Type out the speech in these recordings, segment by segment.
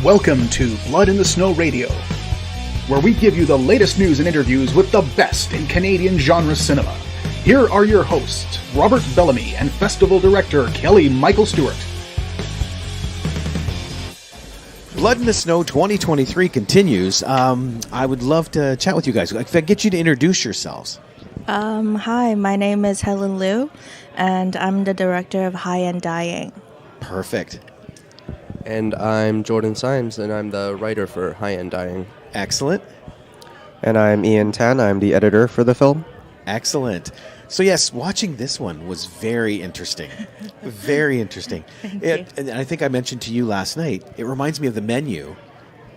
Welcome to Blood in the Snow Radio, where we give you the latest news and interviews with the best in Canadian genre cinema. Here are your hosts, Robert Bellamy and Festival Director Kelly Michael Stewart. Blood in the Snow 2023 continues. I would love to chat with you guys. If I get you to introduce yourselves. Hi, my name is Helen Liu, and I'm the director of High and Dying. Perfect. And I'm Jordan Symes, and I'm the writer for High and Dying. Excellent. And I'm Ian Tan. I'm the editor for the film. Excellent. So yes, watching this one was very interesting. Very interesting. And I think I mentioned to you last night, it reminds me of The Menu,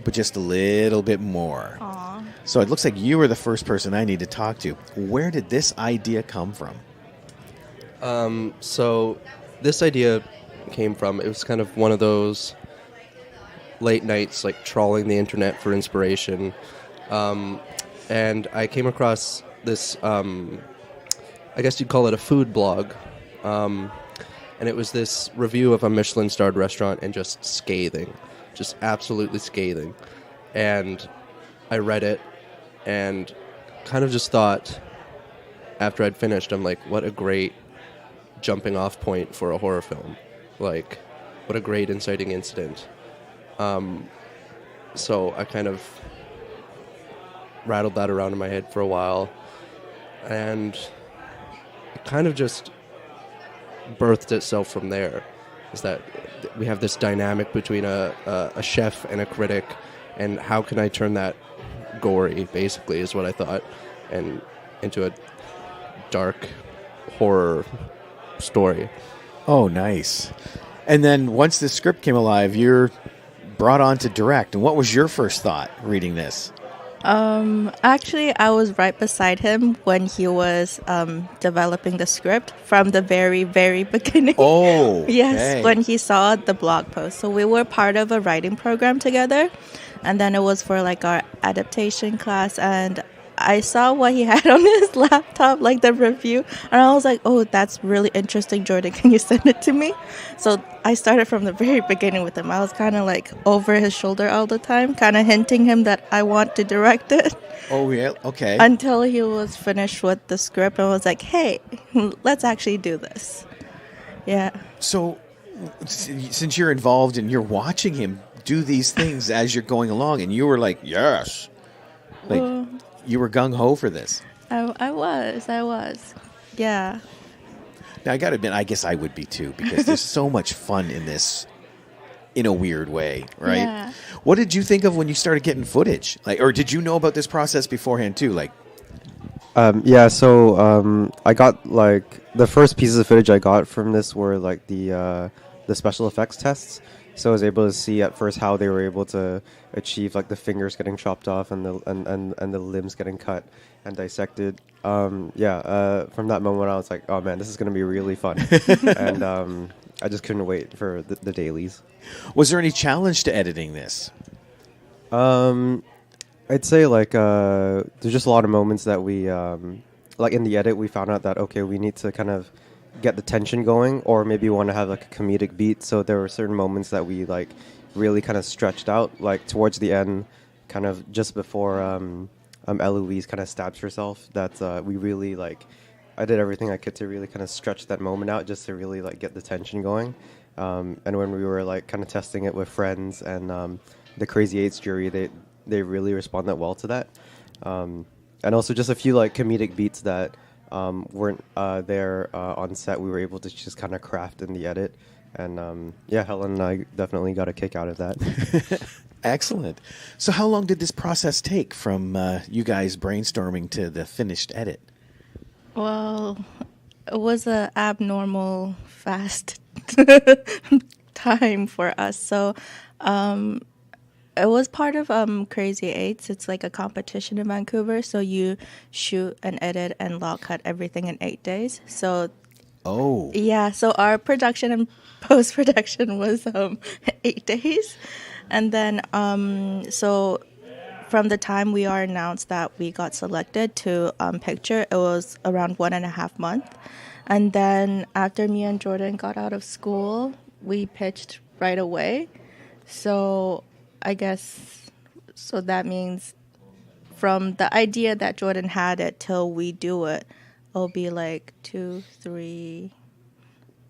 but just a little bit more. Aww. So it looks like you were the first person I need to talk to. Where did this idea come from? So this idea came from, it was kind of one of those late nights, like trawling the internet for inspiration. And I came across this, I guess you'd call it a food blog. And it was this review of a Michelin-starred restaurant, and just scathing. Just absolutely scathing. And I read it and kind of just thought, after I'd finished, I'm like, what a great jumping off point for a horror film. Like, what a great inciting incident. So I kind of rattled that around in my head for a while, and it kind of just birthed itself from there. Is that we have this dynamic between a chef and a critic, and how can I turn that gory, basically, is what I thought, and into a dark horror story. Oh, nice. And then once the script came alive, you're brought on to direct. And what was your first thought reading this? Actually, I was right beside him when he was developing the script from the very, very beginning. Oh, yes, okay. When he saw the blog post. So we were part of a writing program together, and then it was for like our adaptation class, and I saw what he had on his laptop, like the review, and I was like, oh, that's really interesting, Jordan. Can you send it to me? So I started from the very beginning with him. I was kind of like over his shoulder all the time, kind of hinting him that I want to direct it. Oh, yeah? Okay. Until he was finished with the script and was like, hey, let's actually do this. Yeah. So since you're involved and you're watching him do these things as you're going along, and you were like, yes. Like, you were gung-ho for this. I was. Yeah. Now, I got to admit, I guess I would be too, because there's so much fun in this in a weird way, right? Yeah. What did you think of when you started getting footage? Like, or did you know about this process beforehand too? Like, So I got, like, the first pieces of footage I got from this were, like, the special effects tests. So I was able to see at first how they were able to achieve, like, the fingers getting chopped off and the limbs getting cut and dissected. From that moment I was like, oh man, this is going to be really fun. And I just couldn't wait for the dailies. was there any challenge to editing this? I'd say, like, there's just a lot of moments that we, like, in the edit we found out that, okay, we need to kind of get the tension going, or maybe want to have, like, a comedic beat. So there were certain moments that we, like, really kind of stretched out, like towards the end, kind of just before Eloise kind of stabs herself, that we really, like, I did everything I could to really kind of stretch that moment out, just to really, like, get the tension going. And when we were, like, kind of testing it with friends and the Crazy Eights jury, they really responded well to that. And also just a few, like, comedic beats that weren't there on set, we were able to just kind of craft in the edit. And Helen and I definitely got a kick out of that. Excellent. So how long did this process take from you guys brainstorming to the finished edit? Well, it was a abnormal fast time for us. So it was part of Crazy Eights. It's like a competition in Vancouver. So you shoot and edit and log cut everything in 8 days. So so our production and post-production was 8 days. And then so from the time we are announced that we got selected to picture, it was around 1.5 months. And then after me and Jordan got out of school, we pitched right away. So I guess, so that means from the idea that Jordan had it till we do it, it'll be like 2, 3,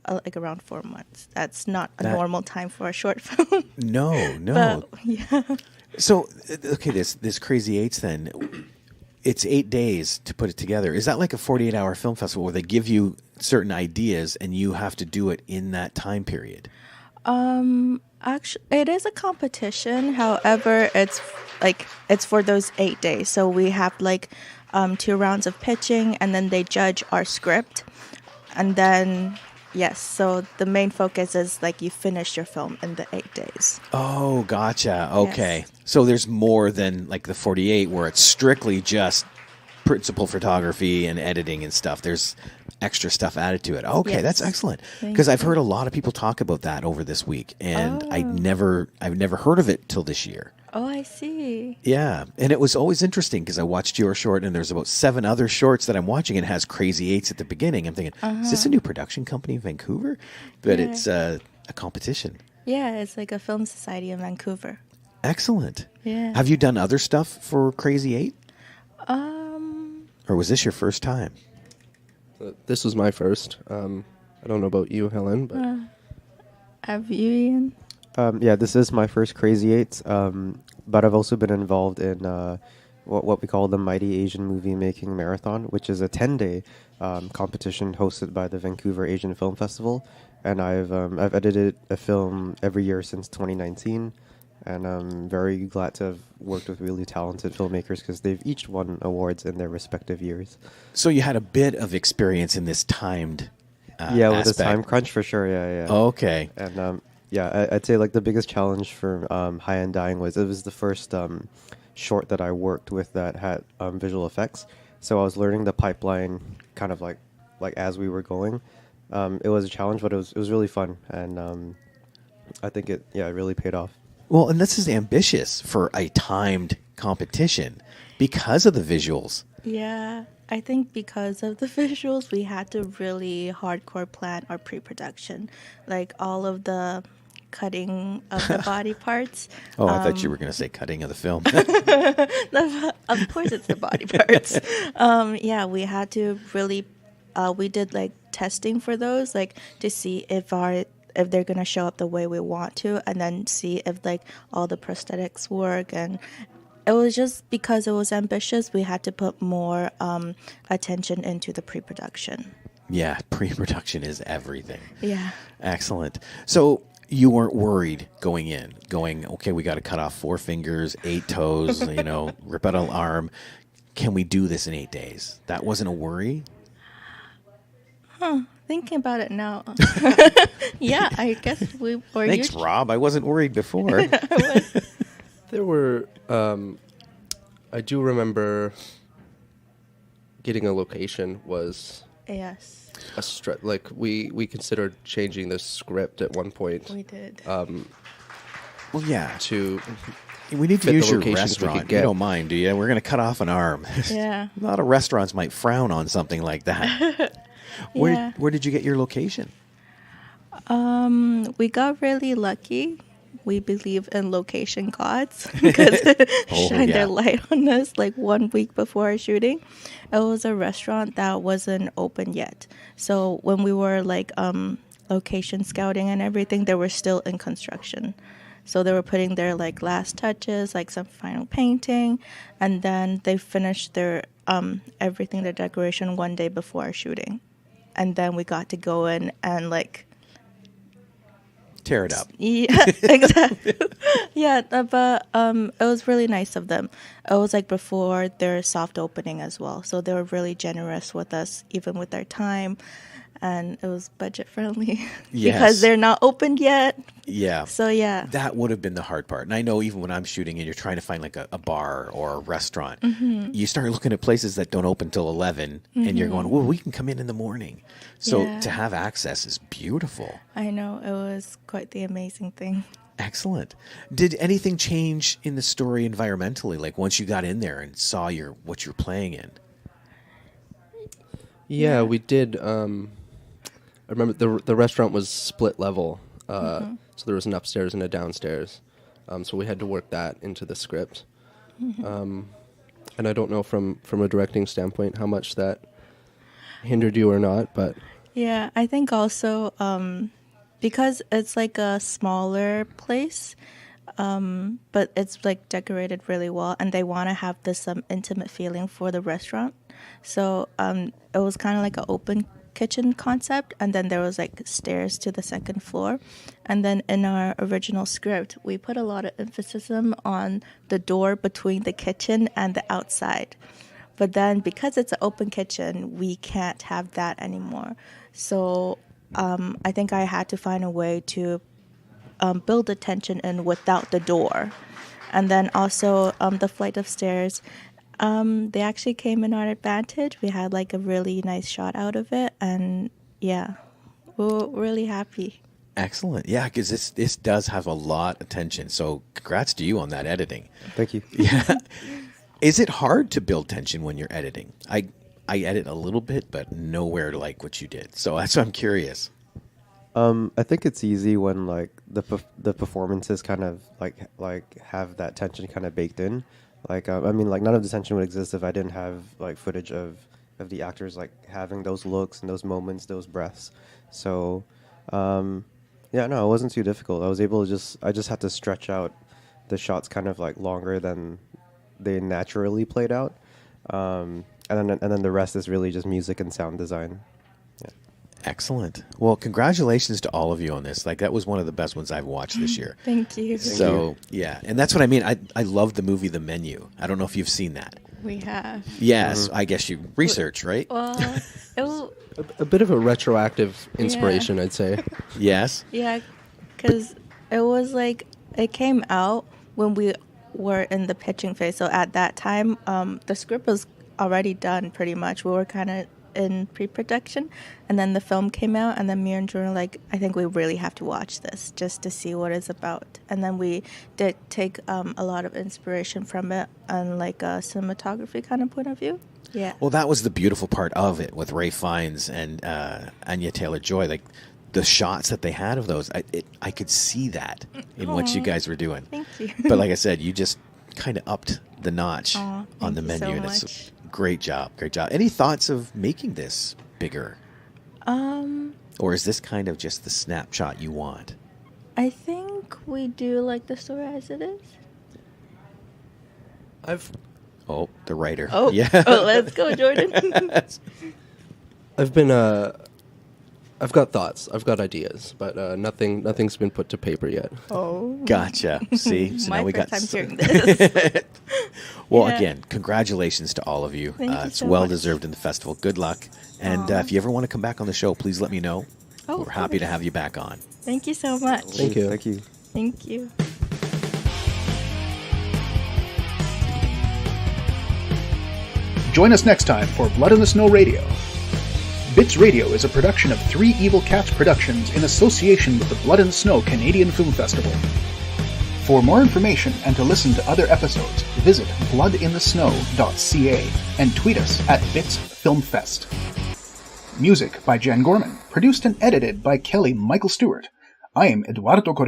like around 4 months. That's not a That- normal time for a short film. No, no. But, yeah. So, okay, this Crazy Eights then, it's 8 days to put it together. Is that like a 48-hour film festival where they give you certain ideas and you have to do it in that time period? Actually, it is a competition. However, it's for those 8 days. So we have like 2 rounds of pitching, and then they judge our script, and then yes. So the main focus is like you finish your film in the 8 days. Oh, gotcha. Okay. Yes. So there's more than like the 48 where it's strictly just principal photography and editing and stuff. There's extra stuff added to it. Okay, Yes. that's excellent. Thank Because I've you. heard a lot of people talk about that over this week, and Oh. I've never heard of it till this year. Oh, I see. Yeah, and it was always interesting because I watched your short, and there's about 7 other shorts that I'm watching. And it has Crazy Eights at the beginning. I'm thinking, is this a new production company in Vancouver? But Yeah. it's a competition. Yeah, it's like a film society in Vancouver. Excellent. Yeah. Have you done other stuff for Crazy Eight, Um, or was this your first time? This was my first. I don't know about you, Helen, but have you, Ian? Yeah, this is my first Crazy Eights, but I've also been involved in what we call the Mighty Asian Movie Making Marathon, which is a 10-day competition hosted by the Vancouver Asian Film Festival, and I've edited a film every year since 2019, and I'm very glad to have worked with really talented filmmakers because they've each won awards in their respective years. So you had a bit of experience in this timed Yeah, with the aspect. time crunch for sure. Yeah, yeah. Okay. And yeah, I'd say like the biggest challenge for High End Dying was it was the first short that I worked with that had visual effects. So I was learning the pipeline kind of like as we were going. It was a challenge, but it was really fun, and I think it really paid off. Well, and this is ambitious for a timed competition because of the visuals. Yeah, I think because of the visuals, we had to really hardcore plan our pre-production, like all of the cutting of the body parts. Oh, I thought you were going to say cutting of the film. Of course, it's the body parts. Yeah, we had to really. We did like testing for those, like to see if they're gonna show up the way we want to, and then see if like all the prosthetics work. And it was just because it was ambitious, we had to put more attention into the pre-production. Yeah, pre-production is everything. Yeah. Excellent. So you weren't worried going, okay, we got to cut off 4 fingers, 8 toes, rip out an arm. Can we do this in 8 days? That wasn't a worry? Thinking about it now, yeah, I guess we were. Thanks, Rob. I wasn't worried before. there were. I do remember getting a location was Yes, a like we considered changing the script at one point we did. Well, yeah. to We need to fit use the your locations we restaurant. could You get. don't mind, do you? We're going to cut off an arm. Yeah. A lot of restaurants might frown on something like that. Yeah. Where did you get your location? We got really lucky. We believe in location gods because shine yeah. their light on us like 1 week before our shooting. It was a restaurant that wasn't open yet. So when we were like location scouting and everything, they were still in construction. So they were putting their like last touches, like some final painting, and then they finished their everything, their decoration 1 day before our shooting. And then we got to go in and like Tear it up. yeah, exactly. Yeah, but it was really nice of them. It was like before their soft opening as well, so they were really generous with us, even with their time, and it was budget friendly Yes. because they're not opened yet. Yeah. So yeah, That would have been the hard part. And I know even when I'm shooting and you're trying to find like a bar or a restaurant, you start looking at places that don't open till 11 and you're going, well, we can come in the morning. So Yeah. to have access is beautiful. I know it was quite the amazing thing. Excellent. Did anything change in the story environmentally? Like once you got in there and saw what you're playing in? Yeah, we did. I remember the restaurant was split level, so there was an upstairs and a downstairs. so we had to work that into the script. And I don't know from a directing standpoint how much that hindered you or not, but Yeah, I think also because it's like a smaller place, but it's like decorated really well, and they want to have this intimate feeling for the restaurant. So it was kind of like an open kitchen concept, and then there was like stairs to the second floor. And then in our original script, we put a lot of emphasis on the door between the kitchen and the outside. But then because it's an open kitchen, we can't have that anymore. So I think I had to find a way to build the tension in without the door. And then also the flight of stairs, they actually came in our advantage. We had like a really nice shot out of it. And yeah, we were really happy. Excellent. Yeah, because this does have a lot of tension. So congrats to you on that editing. Thank you. Yeah. Is it hard to build tension when you're editing? I edit a little bit, but nowhere like what you did. So that's why I'm curious. I think it's easy when like the performances kind of like have that tension kind of baked in. Like I mean, like none of the tension would exist if I didn't have like footage of the actors like having those looks and those moments, those breaths. So yeah, no, it wasn't too difficult. I was able to I just had to stretch out the shots kind of like longer than they naturally played out, and then the rest is really just music and sound design. Yeah. Excellent. Well, congratulations to all of you on this. Like that was one of the best ones I've watched this year. Thank you. So yeah, and that's what I mean. I love the movie The Menu. I don't know if you've seen that. We have. Yes, I guess you research, right? Well, it was, a bit of a retroactive inspiration, I'd say. Yes. yeah, because it was like, it came out when we were in the pitching phase. So at that time, the script was already done pretty much. We were kind of in pre-production, and then the film came out, and then me and Jordan were like, I think we really have to watch this just to see what it's about. And then we did take a lot of inspiration from it on like a cinematography kind of point of view. Yeah. Well, that was the beautiful part of it with Ray Fiennes and Anya Taylor-Joy. Like the shots that they had of those, I could see that in what you guys were doing. Thank you. But like I said, you just kind of upped the notch on thank the you menu, so and it's much. great job. Any thoughts of making this bigger, or is this kind of just the snapshot you want? I think we do like the story as it is. Oh, the writer. Oh, yeah. Oh, let's go, Jordan. I've got thoughts, I've got ideas, but nothing's been put to paper yet. Oh, Gotcha. See, so my now we first got. time hearing this. Well, Yeah. again, congratulations to all of you. Thank you It's so well much. deserved in the festival. Good luck. And Aw. if you ever want to come back on the show, please let me know. Oh, We're of happy to course. have you back on. Thank you so much. Thank you. Thank you. Thank you. Join us next time for Blood in the Snow Radio. Bits Radio is a production of Three Evil Cats Productions in association with the Blood in the Snow Canadian Film Festival. For more information and to listen to other episodes, visit bloodinthesnow.ca and tweet us at BitsFilmFest. Music by Jen Gorman, produced and edited by Kelly Michael Stewart. I am Eduardo Correa.